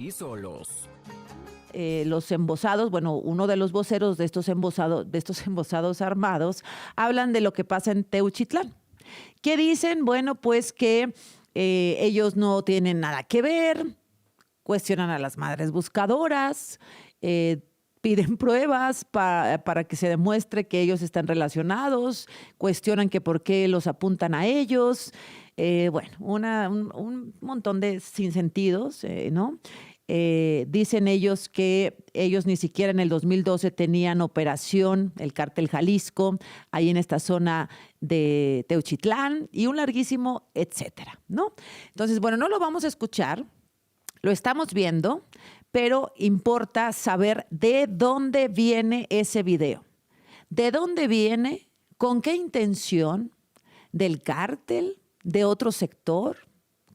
Y solos. Los embosados, bueno, uno de los voceros de estos embosados armados, hablan de lo que pasa en Teuchitlán. ¿Qué dicen? Bueno, pues que ellos no tienen nada que ver, cuestionan a las madres buscadoras, piden pruebas para que se demuestre que ellos están relacionados, cuestionan que por qué los apuntan a ellos, bueno, un montón de sinsentidos, ¿no? Dicen ellos que ellos ni siquiera en el 2012 tenían operación, el cártel Jalisco, ahí en esta zona de Teuchitlán y un larguísimo etcétera, ¿no? Entonces, bueno, no lo vamos a escuchar, lo estamos viendo, pero importa saber de dónde viene ese video. ¿De dónde viene? ¿Con qué intención? ¿Del cártel? ¿De otro sector?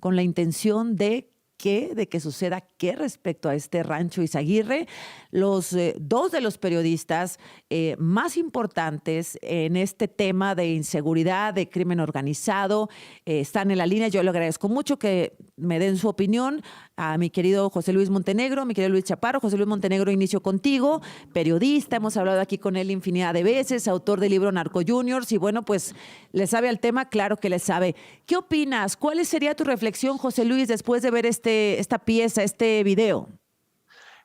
¿Con la intención de qué? ¿De que suceda qué respecto a este rancho Izaguirre? Los dos de los periodistas más importantes en este tema de inseguridad, de crimen organizado, están en la línea. Yo le agradezco mucho que me den su opinión a mi querido José Luis Montenegro, mi querido Luis Chaparro. José Luis Montenegro, inicio contigo, periodista, hemos hablado aquí con él infinidad de veces, autor del libro Narco Juniors, y bueno, pues le sabe al tema, claro que le sabe. ¿Qué opinas? ¿Cuál sería tu reflexión, José Luis, después de ver esta pieza, este video?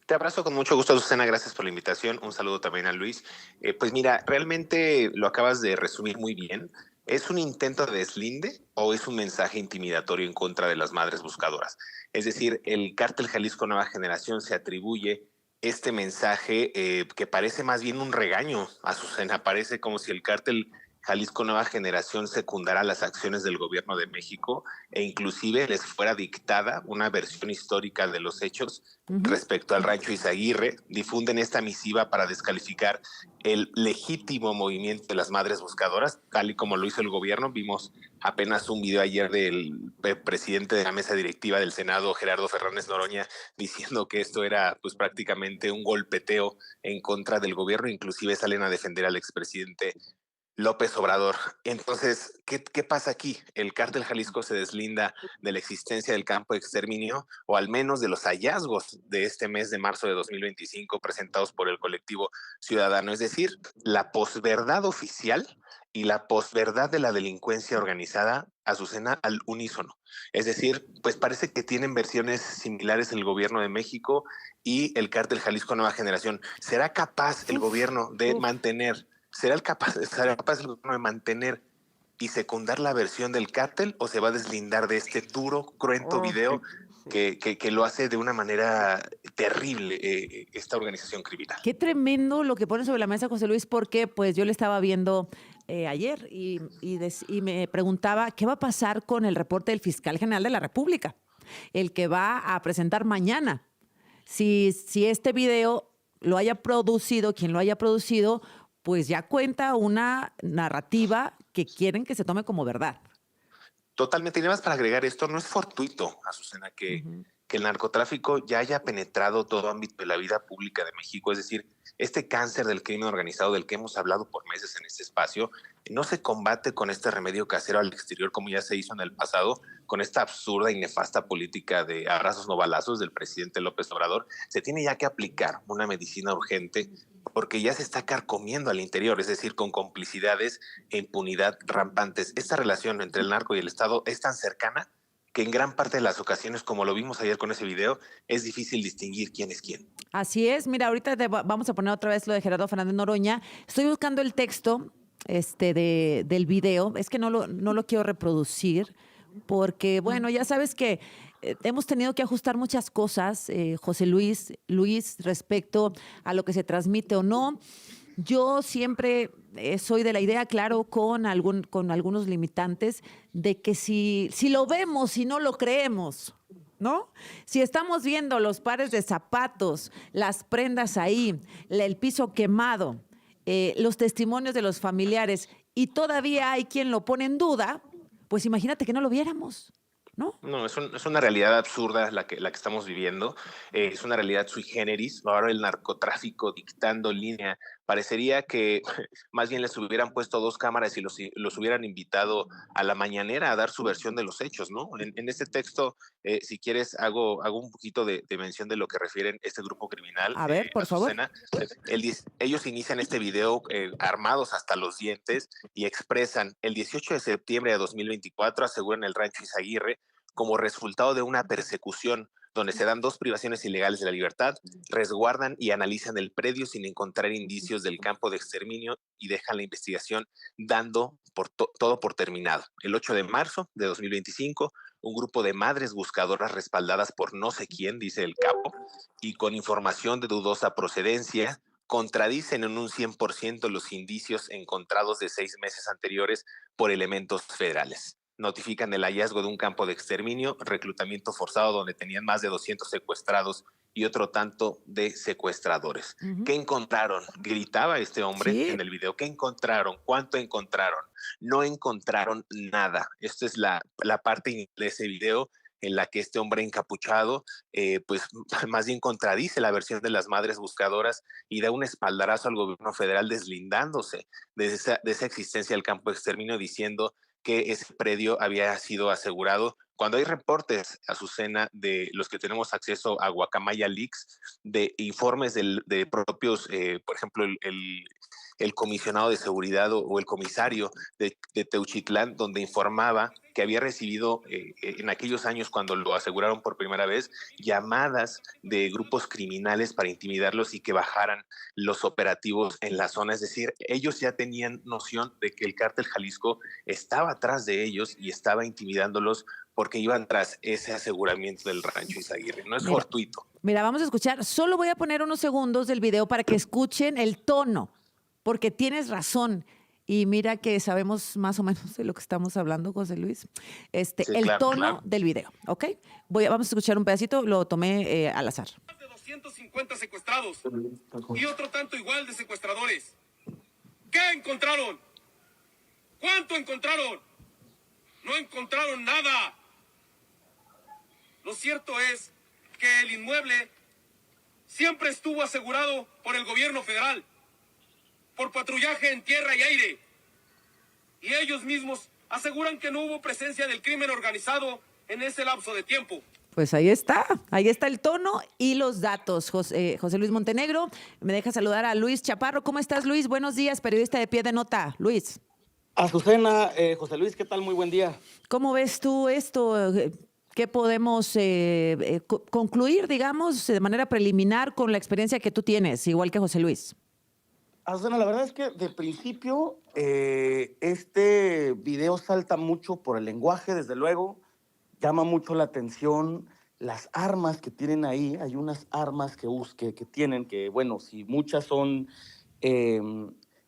Te abrazo con mucho gusto, Susana. Gracias por la invitación. Un saludo también a Luis. Pues mira, realmente lo acabas de resumir muy bien. ¿Es un intento de deslinde o es un mensaje intimidatorio en contra de las madres buscadoras? Es decir, el cártel Jalisco Nueva Generación se atribuye este mensaje que parece más bien un regaño, Azucena. Parece como si el cártel Jalisco Nueva Generación secundara las acciones del gobierno de México e inclusive les fuera dictada una versión histórica de los hechos respecto al rancho Izaguirre. Difunden esta misiva para descalificar el legítimo movimiento de las madres buscadoras, tal y como lo hizo el gobierno. Vimos apenas un video ayer del presidente de la mesa directiva del Senado, Gerardo Fernández Noroña, diciendo que esto era pues prácticamente un golpeteo en contra del gobierno. Inclusive salen a defender al expresidente López Obrador. Entonces, ¿qué pasa aquí? El cártel Jalisco se deslinda de la existencia del campo de exterminio, o al menos de los hallazgos de este mes de marzo de 2025 presentados por el colectivo ciudadano, es decir, la posverdad oficial y la posverdad de la delincuencia organizada, Azucena, al unísono. Es decir, pues parece que tienen versiones similares el gobierno de México y el cártel Jalisco Nueva Generación. ¿Será capaz el gobierno de mantener será capaz el gobierno de mantener y secundar la versión del cártel, o se va a deslindar de este duro, cruento video que lo hace de una manera terrible esta organización criminal? Qué tremendo lo que pone sobre la mesa José Luis, porque pues yo le estaba viendo ayer y me preguntaba qué va a pasar con el reporte del fiscal general de la República, el que va a presentar mañana. Si este video lo haya producido, quien lo haya producido, pues ya cuenta una narrativa que quieren que se tome como verdad. Totalmente. Y nada más para agregar esto, no es fortuito, Azucena, que el narcotráfico ya haya penetrado todo ámbito de la vida pública de México. Es decir, este cáncer del crimen organizado del que hemos hablado por meses en este espacio no se combate con este remedio casero al exterior como ya se hizo en el pasado, con esta absurda y nefasta política de abrazos no balazos del presidente López Obrador. Se tiene ya que aplicar una medicina urgente porque ya se está carcomiendo al interior, es decir, con complicidades e impunidad rampantes. Esta relación entre el narco y el Estado es tan cercana que en gran parte de las ocasiones, como lo vimos ayer con ese video, es difícil distinguir quién es quién. Así es, mira, ahorita vamos a poner otra vez lo de Gerardo Fernández Noroña. Estoy buscando el texto del video, es que no lo quiero reproducir, porque bueno, ya sabes que hemos tenido que ajustar muchas cosas, José Luis, respecto a lo que se transmite o no. Yo siempre soy de la idea, claro, con algunos limitantes, de que si lo vemos y no lo creemos, ¿no? Si estamos viendo los pares de zapatos, las prendas ahí, el piso quemado, los testimonios de los familiares y todavía hay quien lo pone en duda, pues imagínate que no lo viéramos. ¿no? No, es una realidad absurda la que estamos viviendo. Es una realidad sui generis. Ahora el narcotráfico dictando línea. Parecería que más bien les hubieran puesto dos cámaras y los hubieran invitado a la mañanera a dar su versión de los hechos, ¿no? En este texto, si quieres, hago un poquito de mención de lo que refieren este grupo criminal, A ver, por favor. Azucena. Ellos inician este video armados hasta los dientes y expresan: el 18 de septiembre de 2024, aseguran el rancho Izaguirre, como resultado de una persecución donde se dan dos privaciones ilegales de la libertad, resguardan y analizan el predio sin encontrar indicios del campo de exterminio y dejan la investigación dando todo por terminado. El 8 de marzo de 2025, un grupo de madres buscadoras respaldadas por no sé quién, dice el capo, y con información de dudosa procedencia, contradicen en un 100% los indicios encontrados de 6 meses anteriores por elementos federales. Notifican el hallazgo de un campo de exterminio, reclutamiento forzado donde tenían más de 200 secuestrados y otro tanto de secuestradores. Ujú. ¿Qué encontraron? Gritaba este hombre Sí, en el video. ¿Qué encontraron? ¿Cuánto encontraron? No encontraron nada. Esta es la parte de ese video en la que este hombre encapuchado, pues más bien contradice la versión de las madres buscadoras y da un espaldarazo al gobierno federal deslindándose de esa existencia del campo de exterminio, diciendo que ese predio había sido asegurado. Cuando hay reportes, Azucena, de los que tenemos acceso a Guacamaya Leaks, de informes de propios, por ejemplo, el comisionado de seguridad o el comisario de Teuchitlán, donde informaba que había recibido en aquellos años, cuando lo aseguraron por primera vez, llamadas de grupos criminales para intimidarlos y que bajaran los operativos en la zona. Es decir, ellos ya tenían noción de que el cártel Jalisco estaba atrás de ellos y estaba intimidándolos porque iban tras ese aseguramiento del rancho Izaguirre. No es mira, fortuito. mira, vamos a escuchar. Solo voy a poner unos segundos del video para que escuchen el tono, porque tienes razón. Y mira que sabemos más o menos de lo que estamos hablando, José Luis. Sí, El claro, tono claro. del video, ¿ok? Vamos a escuchar un pedacito, lo tomé al azar. Más de 250 secuestrados y otro tanto igual de secuestradores. ¿Qué encontraron? ¿Cuánto encontraron? No encontraron nada. Lo cierto es que el inmueble siempre estuvo asegurado por el gobierno federal, por patrullaje en tierra y aire. Y ellos mismos aseguran que no hubo presencia del crimen organizado en ese lapso de tiempo. Pues ahí está el tono y los datos. José Luis Montenegro, me deja saludar a Luis Chaparro. ¿Cómo estás, Luis? Buenos días, periodista de Pie de Nota. Luis, Azucena, José Luis, ¿qué tal? Muy buen día. ¿cómo ves tú esto? ¿Qué podemos concluir, digamos, de manera preliminar con la experiencia que tú tienes, igual que José Luis? Azucena, la verdad es que de principio este video salta mucho por el lenguaje, desde luego, llama mucho la atención las armas que tienen ahí. Hay unas armas que tienen, que bueno, si muchas son eh,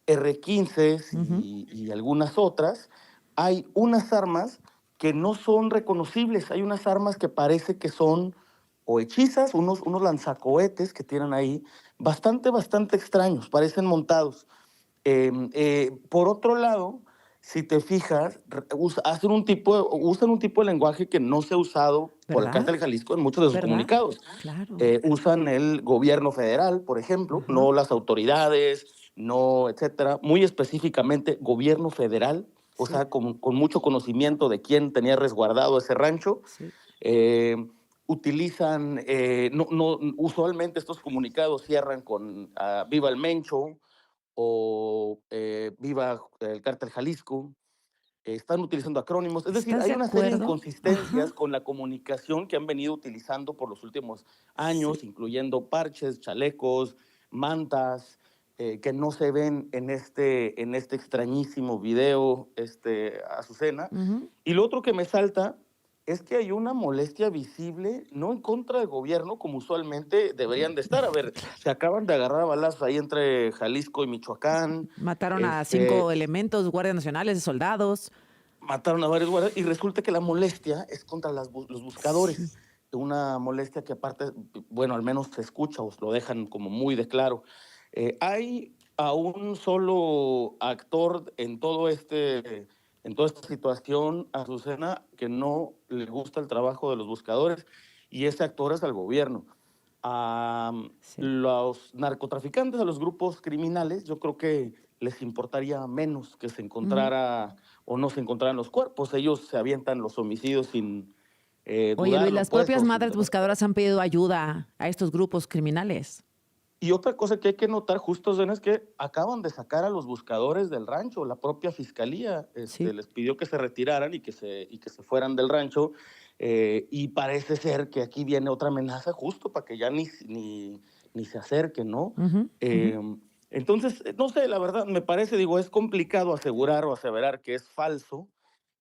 R15 Ujú. y algunas otras, hay unas armas que no son reconocibles. Hay unas armas que parece que son o hechizas, unos lanzacohetes que tienen ahí, bastante extraños, parecen montados. Por otro lado, si te fijas, usan un tipo de lenguaje que no se ha usado por el ¿Verdad? Cártel Jalisco en muchos de sus ¿Verdad? comunicados. Claro. Usan el gobierno federal, por ejemplo, Ajá. no las autoridades, no, etcétera. Muy específicamente, gobierno federal, o Sí, sea, con mucho conocimiento de quién tenía resguardado ese rancho. sí. Eh, Utilizan, usualmente estos comunicados cierran con Viva el Mencho o Viva el Cártel Jalisco. Están utilizando acrónimos, es decir, ¿Estás hay de una serie de acuerdo? inconsistencias Ajá. con la comunicación que han venido utilizando por los últimos Sí. años, incluyendo parches, chalecos, mantas, que no se ven en este extrañísimo video, Azucena. Ujú. Y lo otro que me salta es que hay una molestia visible, no en contra del gobierno, como usualmente deberían de estar. A ver, se acaban de agarrar a balazos ahí entre Jalisco y Michoacán. Mataron a este, 5 elementos, guardias nacionales, soldados. Mataron a varios guardias y resulta que la molestia es contra los Sí. buscadores. Una molestia que aparte, bueno, al menos se escucha o lo dejan como muy de claro. Hay a un solo actor en todo este en toda esta situación, Azucena, que no le gusta el trabajo de los buscadores y ese actor es al gobierno. A Sí. los narcotraficantes, a los grupos criminales, yo creo que les importaría menos que se encontrara o no se encontraran los cuerpos. Ellos se avientan los homicidios sin Oye, Luis, dudarlo, las pues, propias o sin madres tener. buscadoras han pedido ayuda a estos grupos criminales. Y otra cosa que hay que notar justo, Zen, es que acaban de sacar a los buscadores del rancho. La propia fiscalía Sí. les pidió que se retiraran y que se fueran del rancho. Y parece ser que aquí viene otra amenaza justo para que ya ni se acerquen, ¿no? Ujú, ujú. Entonces, no sé, la verdad, me parece, digo, es complicado asegurar o aseverar que es falso,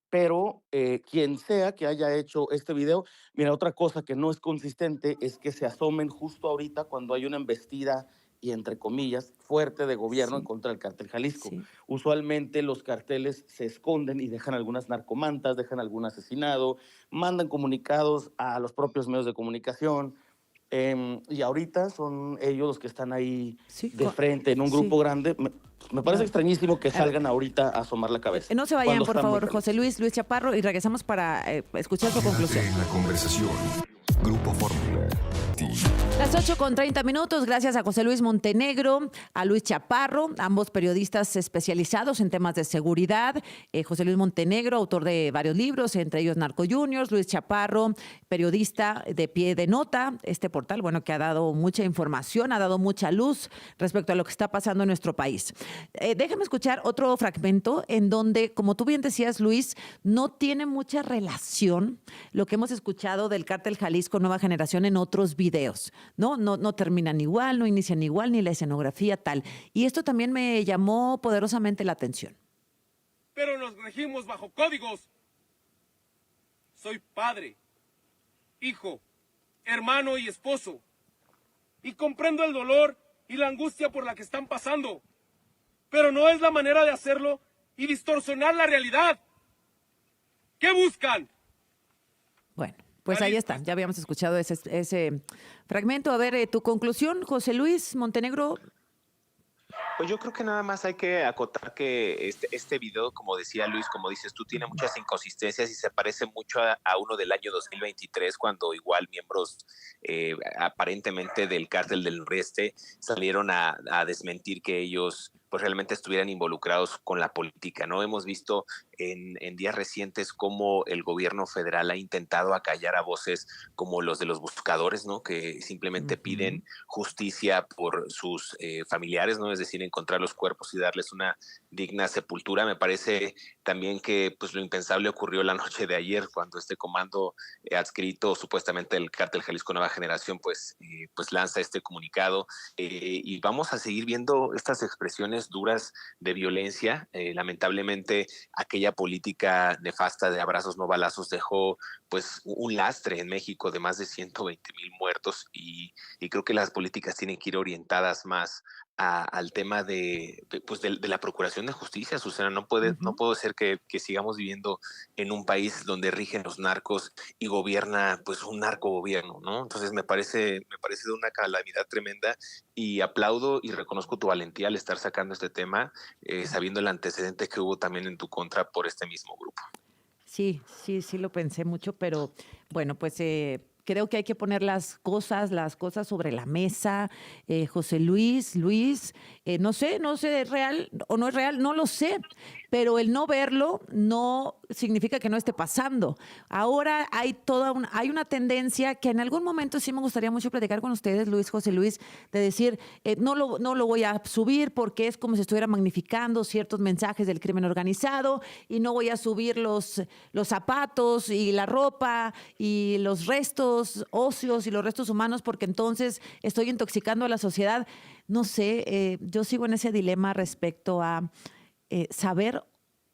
pero quien sea que haya hecho este video, mira, otra cosa que no es consistente es que se asomen justo ahorita cuando hay una embestida y entre comillas fuerte de gobierno en Sí, contra del cártel Jalisco. sí. Usualmente los carteles se esconden y dejan algunas narcomantas, dejan algún asesinado, mandan comunicados a los propios medios de comunicación. Y ahorita son ellos los que están ahí Sí, de frente en un sí. grupo grande. Me parece No. extrañísimo que A ver, salgan ahorita a asomar la cabeza. no se vayan, Cuando por están muy favor, José calientes. Luis Chaparro, y regresamos para escuchar su conclusión. Quédate en la conversación. Grupo Fórmula. Las 8:30, gracias a José Luis Montenegro, a Luis Chaparro, ambos periodistas especializados en temas de seguridad. José Luis Montenegro, autor de varios libros, entre ellos Narco Juniors. Luis Chaparro, periodista de Pie de Nota, este portal, bueno, que ha dado mucha información, ha dado mucha luz respecto a lo que está pasando en nuestro país. Déjame escuchar otro fragmento en donde, como tú bien decías, Luis, no tiene mucha relación lo que hemos escuchado del Cártel Jalisco Nueva Generación en otros videos. No terminan igual, no inician igual, ni la escenografía tal. Y esto también me llamó poderosamente la atención. Pero nos regimos bajo códigos. Soy padre, hijo, hermano y esposo. Y comprendo el dolor y la angustia por la que están pasando. Pero no es la manera de hacerlo y distorsionar la realidad. ¿Qué buscan? Bueno, pues ahí está. Ya habíamos escuchado ese fragmento. A ver, tu conclusión, José Luis Montenegro. Pues yo creo que nada más hay que acotar que este video, como decía Luis, como dices tú, tiene muchas inconsistencias y se parece mucho a uno del año 2023, cuando igual miembros aparentemente del Cártel del Noreste salieron a desmentir que ellos pues realmente estuvieran involucrados con la política, ¿no? Hemos visto en días recientes cómo el gobierno federal ha intentado acallar a voces como los de los buscadores, ¿no? Que simplemente piden justicia por sus familiares, ¿no? Es decir, encontrar los cuerpos y darles una digna sepultura. Me parece también que pues lo impensable ocurrió la noche de ayer cuando este comando adscrito supuestamente del Cártel Jalisco Nueva Generación pues lanza este comunicado y vamos a seguir viendo estas expresiones duras de violencia. Lamentablemente aquella política nefasta de abrazos no balazos dejó pues un lastre en México de más de 120,000 muertos y creo que las políticas tienen que ir orientadas más al tema de la procuración de justicia, Susana. No puede ser que sigamos viviendo en un país donde rigen los narcos y gobierna pues un narcogobierno, ¿no? Entonces me parece de una calamidad tremenda y aplaudo y reconozco tu valentía al estar sacando este tema, sabiendo el antecedente que hubo también en tu contra por este mismo grupo. Sí, lo pensé mucho, pero bueno, pues creo que hay que poner las cosas sobre la mesa. José Luis, no sé, ¿es real o no es real? No lo sé, pero el no verlo no significa que no esté pasando. Ahora hay hay una tendencia que en algún momento sí me gustaría mucho platicar con ustedes, José Luis, de decir, no lo voy a subir porque es como si estuviera magnificando ciertos mensajes del crimen organizado y no voy a subir los zapatos y la ropa y los restos óseos y los restos humanos porque entonces estoy intoxicando a la sociedad. No sé, yo sigo en ese dilema respecto a saber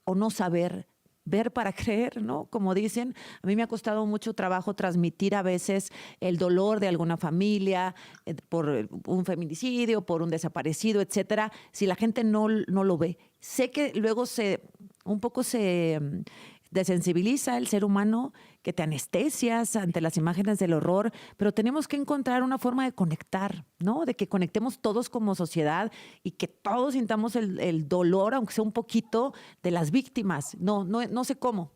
o no saber, ver para creer, ¿no? Como dicen, a mí me ha costado mucho trabajo transmitir a veces el dolor de alguna familia por un feminicidio, por un desaparecido, etcétera, si la gente no lo ve. Sé que luego un poco se desensibiliza el ser humano, que te anestesias ante las imágenes del horror, pero tenemos que encontrar una forma de conectar, ¿no? De que conectemos todos como sociedad y que todos sintamos el dolor, aunque sea un poquito, de las víctimas. No sé cómo.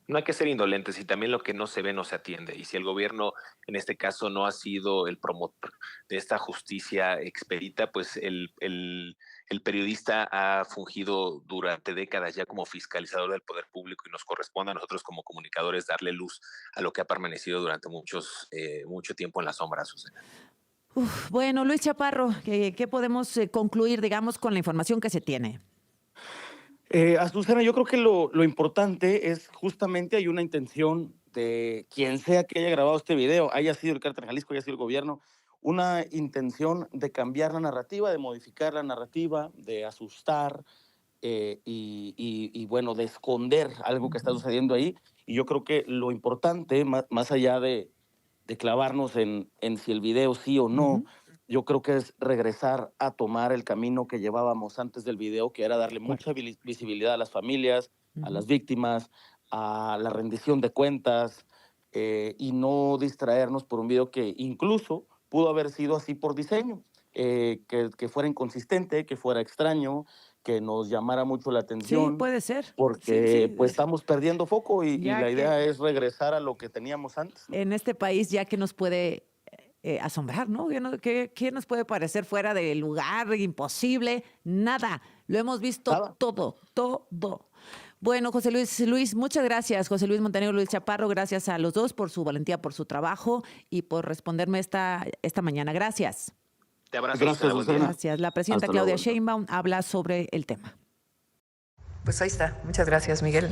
No hay que ser indolentes y también lo que no se ve no se atiende. Y si el gobierno, en este caso, no ha sido el promotor de esta justicia expedita, pues el periodista ha fungido durante décadas ya como fiscalizador del poder público y nos corresponde a nosotros como comunicadores darle luz a lo que ha permanecido durante mucho tiempo en la sombra, Susana. Bueno, Luis Chaparro, ¿qué podemos concluir, digamos, con la información que se tiene? Azucena, yo creo que lo importante es justamente hay una intención de quien sea que haya grabado este video, haya sido el Cártel Jalisco, haya sido el gobierno, una intención de cambiar la narrativa, de modificar la narrativa, de asustar bueno, de esconder algo que está sucediendo ahí. Y yo creo que lo importante, más allá de clavarnos en si el video sí o no, yo creo que es regresar a tomar el camino que llevábamos antes del video, que era darle mucha visibilidad a las familias, a las víctimas, a la rendición de cuentas, y no distraernos por un video que incluso pudo haber sido así por diseño, que fuera inconsistente, que fuera extraño, que nos llamara mucho la atención. Sí, puede ser. Porque Sí. pues estamos perdiendo foco y la idea que es regresar a lo que teníamos antes, ¿no? en este país ya que nos puede asombrar, ¿no? ¿Qué nos puede parecer fuera de lugar, imposible? Nada. Lo hemos visto Nada. todo. Bueno, José Luis, muchas gracias. José Luis Montenegro, Luis Chaparro, gracias a los dos por su valentía, por su trabajo y por responderme esta mañana. Gracias. Te abrazo. Gracias, Susana. Gracias. La presidenta Hasta Claudia luego. Sheinbaum habla sobre el tema. Pues ahí está. Muchas gracias, Miguel.